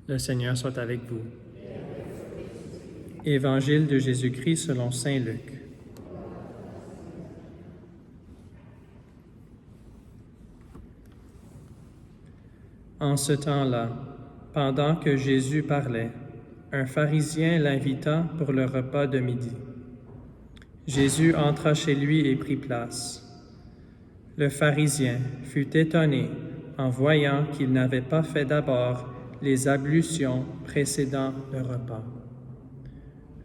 Le Seigneur soit avec vous. Évangile de Jésus-Christ selon saint Luc. En ce temps-là, pendant que Jésus parlait, un pharisien l'invita pour le repas de midi. Jésus entra chez lui et prit place. Le pharisien fut étonné en voyant qu'il n'avait pas fait d'abord les ablutions précédant le repas.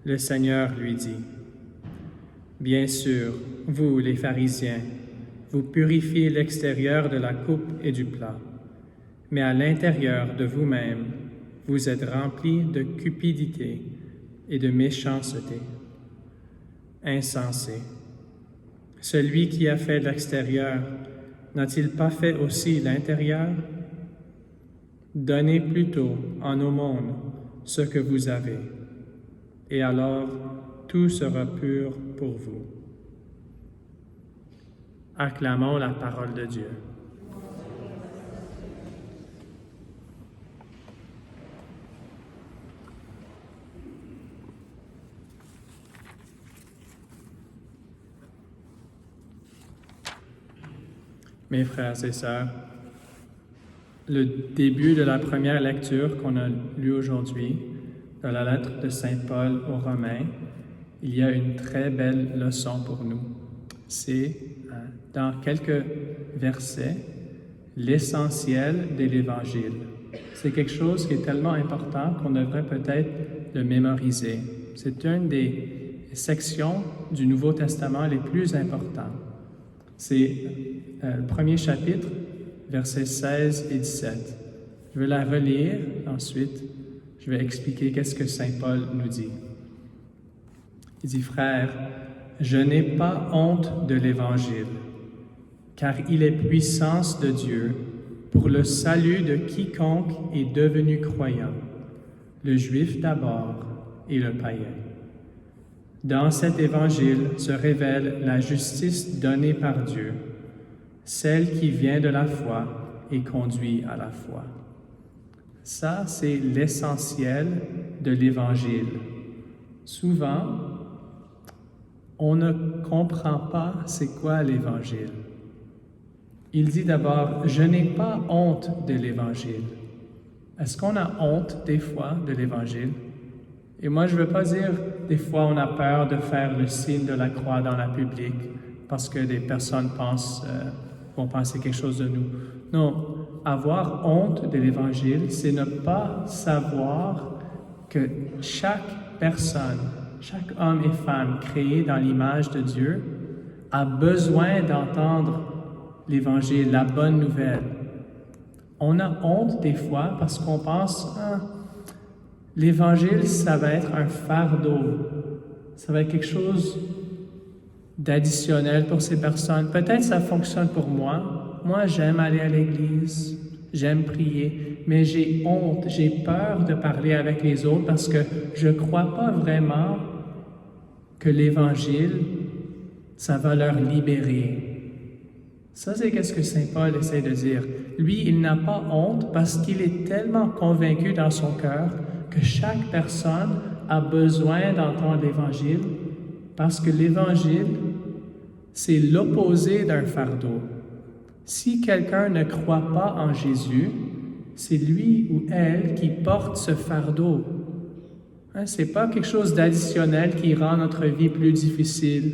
Le Seigneur lui dit: « Bien sûr, vous, les pharisiens, vous purifiez l'extérieur de la coupe et du plat, mais à l'intérieur de vous-même, vous êtes remplis de cupidité et de méchanceté. Insensé, celui qui a fait l'extérieur, n'a-t-il pas fait aussi l'intérieur? Donnez plutôt en aumône ce que vous avez, et alors tout sera pur pour vous. » Acclamons la parole de Dieu. Mes frères et sœurs, le début de la première lecture qu'on a lue aujourd'hui, dans la lettre de Saint Paul aux Romains, il y a une très belle leçon pour nous. C'est, dans quelques versets, l'essentiel de l'Évangile. C'est quelque chose qui est tellement important qu'on devrait peut-être le mémoriser. C'est une des sections du Nouveau Testament les plus importantes. C'est le premier chapitre, versets 16 et 17. Je vais la relire, ensuite je vais expliquer qu'est-ce que Saint Paul nous dit. Il dit: « Frères, je n'ai pas honte de l'Évangile, car il est puissance de Dieu pour le salut de quiconque est devenu croyant, le juif d'abord et le païen. Dans cet Évangile se révèle la justice donnée par Dieu, celle qui vient de la foi et conduit à la foi. » Ça, c'est l'essentiel de l'Évangile. Souvent, on ne comprend pas c'est quoi l'Évangile. Il dit d'abord: « Je n'ai pas honte de l'Évangile. » Est-ce qu'on a honte des fois de l'Évangile? Et moi, je ne veux pas dire des fois on a peur de faire le signe de la croix dans la public parce que des personnes vont penser quelque chose de nous. Non, avoir honte de l'Évangile, c'est ne pas savoir que chaque personne, chaque homme et femme créé dans l'image de Dieu a besoin d'entendre l'Évangile, la bonne nouvelle. On a honte des fois parce qu'on pense: l'Évangile, ça va être un fardeau, ça va être quelque chose d'additionnel pour ces personnes. Peut-être ça fonctionne pour moi. Moi, j'aime aller à l'église, j'aime prier, mais j'ai honte, j'ai peur de parler avec les autres parce que je ne crois pas vraiment que l'Évangile, ça va leur libérer. Ça, c'est ce que Saint Paul essaie de dire. Lui, il n'a pas honte parce qu'il est tellement convaincu dans son cœur que chaque personne a besoin d'entendre l'Évangile, parce que l'Évangile, c'est l'opposé d'un fardeau. Si quelqu'un ne croit pas en Jésus, c'est lui ou elle qui porte ce fardeau. Ce n'est pas quelque chose d'additionnel qui rend notre vie plus difficile.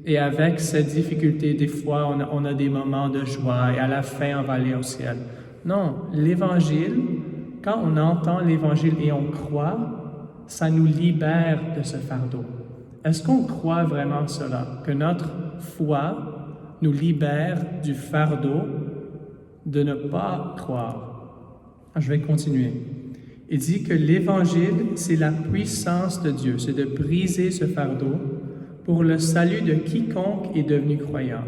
Et avec cette difficulté, des fois, on a des moments de joie et à la fin, on va aller au ciel. Non, l'Évangile, quand on entend l'Évangile et on croit, ça nous libère de ce fardeau. Est-ce qu'on croit vraiment cela, que notre foi nous libère du fardeau de ne pas croire? Je vais continuer. Il dit que l'Évangile, c'est la puissance de Dieu, c'est de briser ce fardeau pour le salut de quiconque est devenu croyant,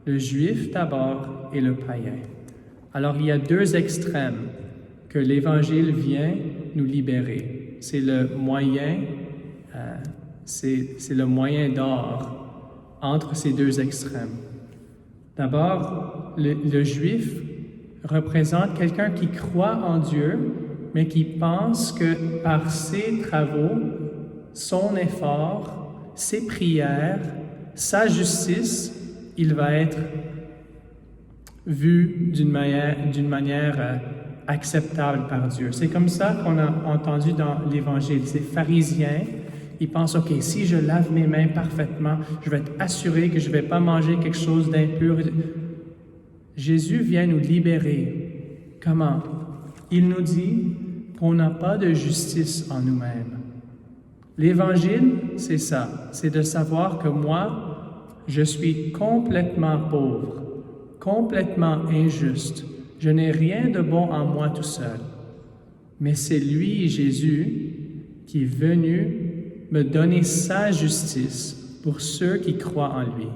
le juif d'abord et le païen. Alors il y a deux extrêmes que l'Évangile vient nous libérer. C'est le moyen d'or entre ces deux extrêmes. D'abord, le juif représente quelqu'un qui croit en Dieu, mais qui pense que par ses travaux, son effort, ses prières, sa justice, il va être vu d'une manière acceptable par Dieu. C'est comme ça qu'on a entendu dans l'Évangile. Ces pharisiens, ils pensent, OK, si je lave mes mains parfaitement, je vais être assuré que je ne vais pas manger quelque chose d'impur. Jésus vient nous libérer. Comment? Il nous dit qu'on n'a pas de justice en nous-mêmes. L'Évangile, c'est ça. C'est de savoir que moi, je suis complètement pauvre, complètement injuste. Je n'ai rien de bon en moi tout seul. Mais c'est lui, Jésus, qui est venu me donner sa justice pour ceux qui croient en lui.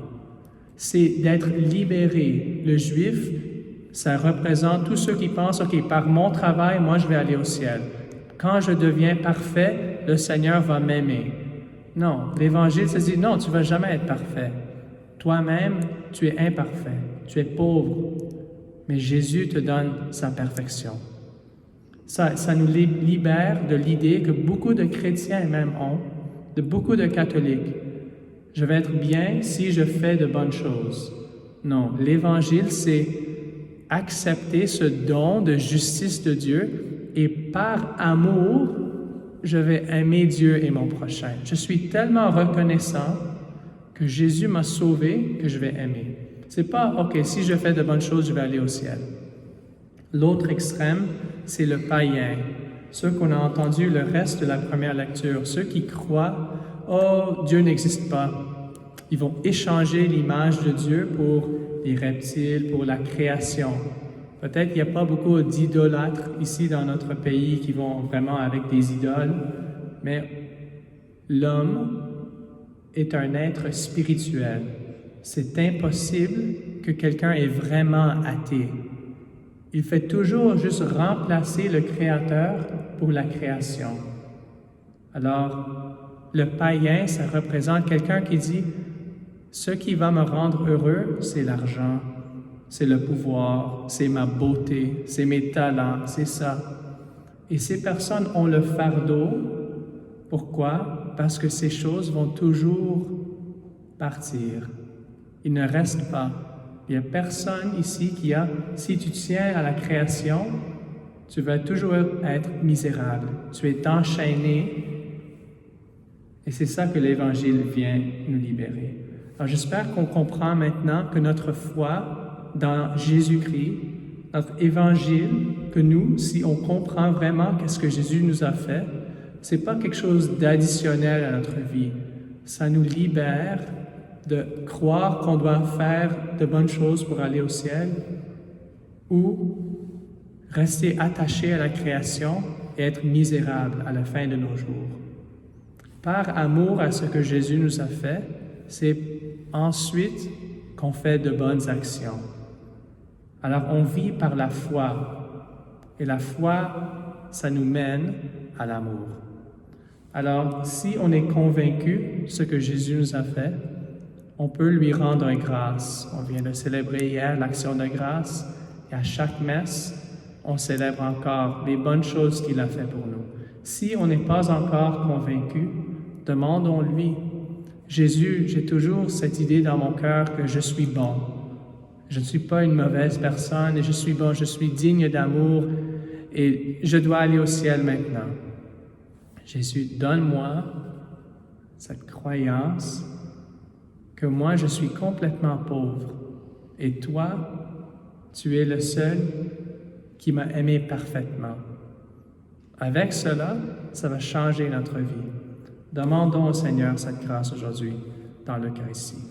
C'est d'être libéré. Le Juif, ça représente tous ceux qui pensent, OK, par mon travail, moi, je vais aller au ciel. Quand je deviens parfait, le Seigneur va m'aimer. Non, l'Évangile se dit, non, tu ne vas jamais être parfait. Toi-même, tu es imparfait, tu es pauvre. Mais Jésus te donne sa perfection. Ça nous libère de l'idée que beaucoup de chrétiens même ont, de beaucoup de catholiques. Je vais être bien si je fais de bonnes choses. Non, l'Évangile, c'est accepter ce don de justice de Dieu et par amour, je vais aimer Dieu et mon prochain. Je suis tellement reconnaissant que Jésus m'a sauvé que je vais aimer. C'est pas, OK, si je fais de bonnes choses, je vais aller au ciel. L'autre extrême, c'est le païen. Ceux qu'on a entendu le reste de la première lecture, ceux qui croient, oh, Dieu n'existe pas. Ils vont échanger l'image de Dieu pour les reptiles, pour la création. Peut-être qu'il n'y a pas beaucoup d'idolâtres ici dans notre pays qui vont vraiment avec des idoles, mais l'homme est un être spirituel. C'est impossible que quelqu'un est vraiment athée. Il fait toujours juste remplacer le Créateur pour la création. Alors, le païen, ça représente quelqu'un qui dit « Ce qui va me rendre heureux, c'est l'argent, c'est le pouvoir, c'est ma beauté, c'est mes talents, c'est ça. » Et ces personnes ont le fardeau. Pourquoi? Parce que ces choses vont toujours partir. Il ne reste pas. Il n'y a personne ici qui a, si tu tiens à la création, tu vas toujours être misérable. Tu es enchaîné. Et c'est ça que l'Évangile vient nous libérer. Alors j'espère qu'on comprend maintenant que notre foi dans Jésus-Christ, notre Évangile, que nous, si on comprend vraiment qu'est-ce que Jésus nous a fait, c'est pas quelque chose d'additionnel à notre vie. Ça nous libère de croire qu'on doit faire de bonnes choses pour aller au ciel ou rester attaché à la création et être misérable à la fin de nos jours. Par amour à ce que Jésus nous a fait, c'est ensuite qu'on fait de bonnes actions. Alors on vit par la foi et la foi, ça nous mène à l'amour. Alors si on est convaincu de ce que Jésus nous a fait, on peut lui rendre grâce. On vient de célébrer hier l'action de grâce et à chaque messe, on célèbre encore les bonnes choses qu'il a fait pour nous. Si on n'est pas encore convaincu, demandons-lui. Jésus, j'ai toujours cette idée dans mon cœur que je suis bon. Je ne suis pas une mauvaise personne et je suis bon, je suis digne d'amour et je dois aller au ciel maintenant. Jésus, donne-moi cette croyance que moi, je suis complètement pauvre et toi, tu es le seul qui m'a aimé parfaitement. Avec cela, ça va changer notre vie. Demandons au Seigneur cette grâce aujourd'hui dans l'Eucharistie.